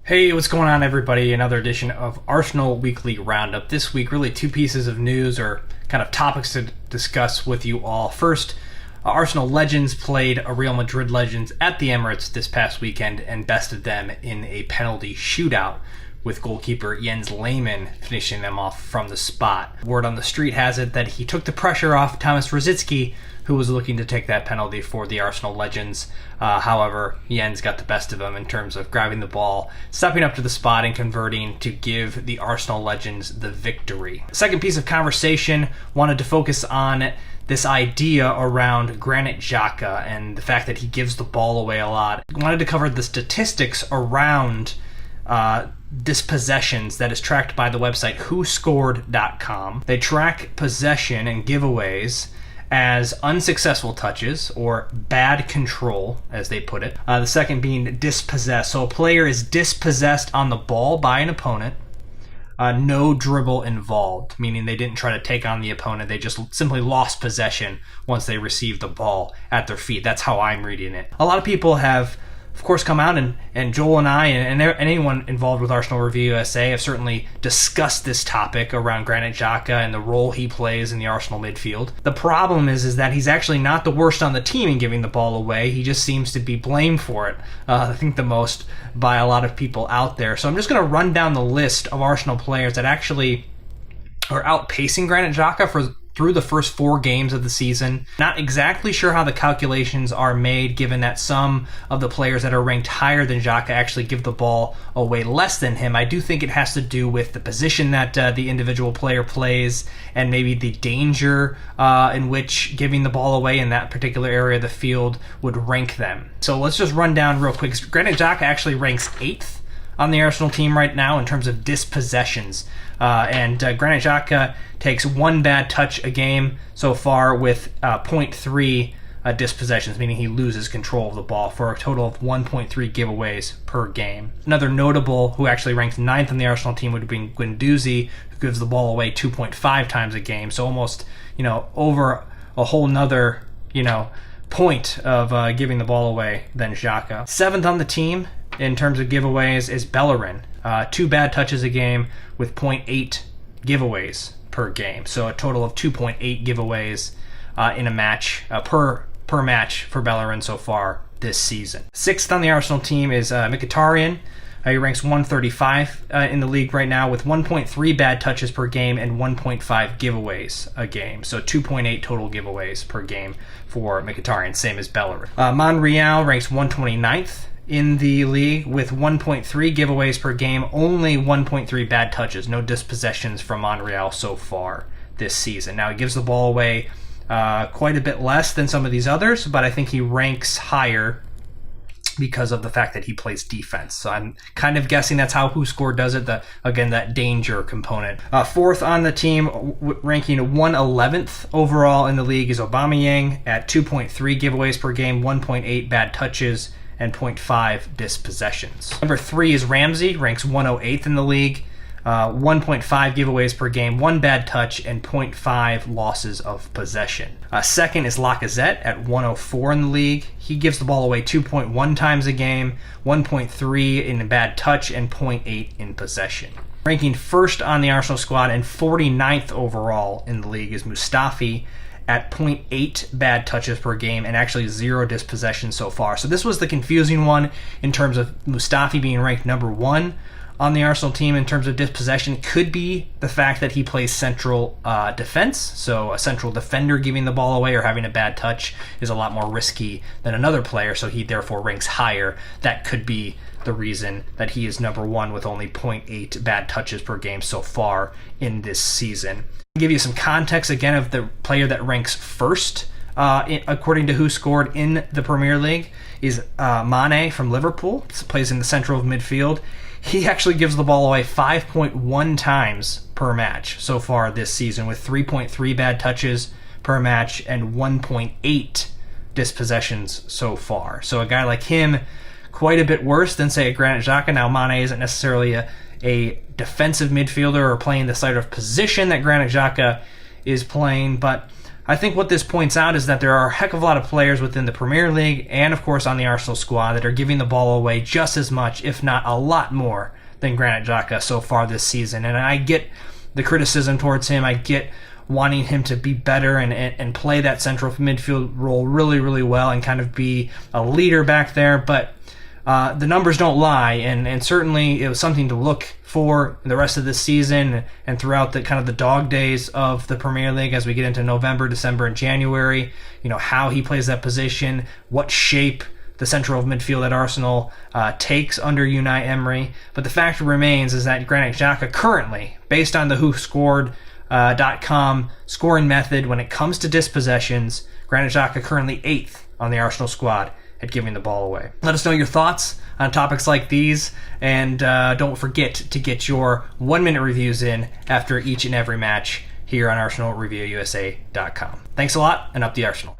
Hey, what's going on, everybody? Another edition of Arsenal Weekly Roundup. This week, really two pieces of news or kind of topics to discuss with you all. First, Arsenal legends played a Real Madrid legends at the Emirates this past weekend and bested them in a penalty shootout, with goalkeeper Jens Lehmann finishing them off from the spot. Word on the street has it that he took the pressure off Thomas Rosicky, who was looking to take that penalty for the Arsenal legends. However, Jens got the best of him in terms of grabbing the ball, stepping up to the spot, and converting to give the Arsenal legends the victory. Second piece of conversation, wanted to focus on this idea around Granit Xhaka and the fact that he gives the ball away a lot. Wanted to cover the statistics around dispossessions that is tracked by the website whoscored.com. They track possession and giveaways as unsuccessful touches or bad control, as they put it. The second being dispossessed. So a player is dispossessed on the ball by an opponent. No dribble involved, meaning they didn't try to take on the opponent. They just simply lost possession once they received the ball at their feet. That's how I'm reading it. A lot of people have, of course, come out and Joel and I and anyone involved with Arsenal Review USA have certainly discussed this topic around Granit Xhaka and the role he plays in the Arsenal midfield. The problem is that he's actually not the worst on the team in giving the ball away. He just seems to be blamed for it, I think the most by a lot of people out there. So I'm just going to run down the list of Arsenal players that actually are outpacing Granit Xhaka through the first 4 games of the season. Not exactly sure how the calculations are made, given that some of the players that are ranked higher than Xhaka actually give the ball away less than him. I do think it has to do with the position that the individual player plays and maybe the danger in which giving the ball away in that particular area of the field would rank them. So let's just run down real quick. Granit Xhaka actually ranks 8th on the Arsenal team right now in terms of dispossessions. And Granit Xhaka takes 1 bad touch a game so far with 0.3 dispossessions, meaning he loses control of the ball, for a total of 1.3 giveaways per game. Another notable who actually ranks 9th on the Arsenal team would have been Guendouzi, who gives the ball away 2.5 times a game. So almost, over a whole nother, point of giving the ball away than Xhaka. 7th on the team in terms of giveaways is Bellerin. 2 bad touches a game with 0.8 giveaways per game. So a total of 2.8 giveaways in a match per match for Bellerin so far this season. 6th on the Arsenal team is Mkhitaryan. He ranks 135 in the league right now with 1.3 bad touches per game and 1.5 giveaways a game. So 2.8 total giveaways per game for Mkhitaryan, same as Bellerin. Monreal ranks 129th in the league with 1.3 giveaways per game, only 1.3 bad touches, no dispossessions from Monreal so far this season. Now, he gives the ball away quite a bit less than some of these others, but I think he ranks higher because of the fact that he plays defense. So I'm kind of guessing that's how WhoScored does it, that danger component. 4th on the team, ranking 111th overall in the league, is Aubameyang at 2.3 giveaways per game, 1.8 bad touches, and 0.5 dispossessions. Number 3 is Ramsey, ranks 108th in the league, 1.5 giveaways per game, 1 bad touch, and 0.5 losses of possession. Second is Lacazette at 104 in the league. He gives the ball away 2.1 times a game, 1.3 in bad touch, and 0.8 in possession. Ranking first on the Arsenal squad and 49th overall in the league is Mustafi at 0.8 bad touches per game and actually 0 dispossessions so far. So this was the confusing one in terms of Mustafi being ranked number 1 on the Arsenal team in terms of dispossession. Could be the fact that he plays central defense, so a central defender giving the ball away or having a bad touch is a lot more risky than another player, so he therefore ranks higher. That could be the reason that he is number 1 with only 0.8 bad touches per game so far in this season. I'll give you some context again of the player that ranks first according to WhoScored in the Premier League is Mane from Liverpool. Plays in the central of midfield. He actually gives the ball away 5.1 times per match so far this season, with 3.3 bad touches per match and 1.8 dispossessions so far. So a guy like him, quite a bit worse than, say, a Granit Xhaka. Now, Mane isn't necessarily a defensive midfielder or playing the sort of position that Granit Xhaka is playing, but I think what this points out is that there are a heck of a lot of players within the Premier League and, of course, on the Arsenal squad that are giving the ball away just as much, if not a lot more, than Granit Xhaka so far this season. And I get the criticism towards him. I get wanting him to be better and play that central midfield role really, really well and kind of be a leader back there. But the numbers don't lie, and certainly it was something to look for the rest of this season and throughout the kind of the dog days of the Premier League as we get into November, December, and January. How he plays that position, what shape the central midfield at Arsenal takes under Unai Emery. But the fact remains is that Granit Xhaka currently, based on the WhoScored.com scoring method, when it comes to dispossessions, Granit Xhaka currently 8th on the Arsenal squad at giving the ball away. Let us know your thoughts on topics like these, and don't forget to get your 1-minute reviews in after each and every match here on ArsenalReviewUSA.com. Thanks a lot, and up the Arsenal.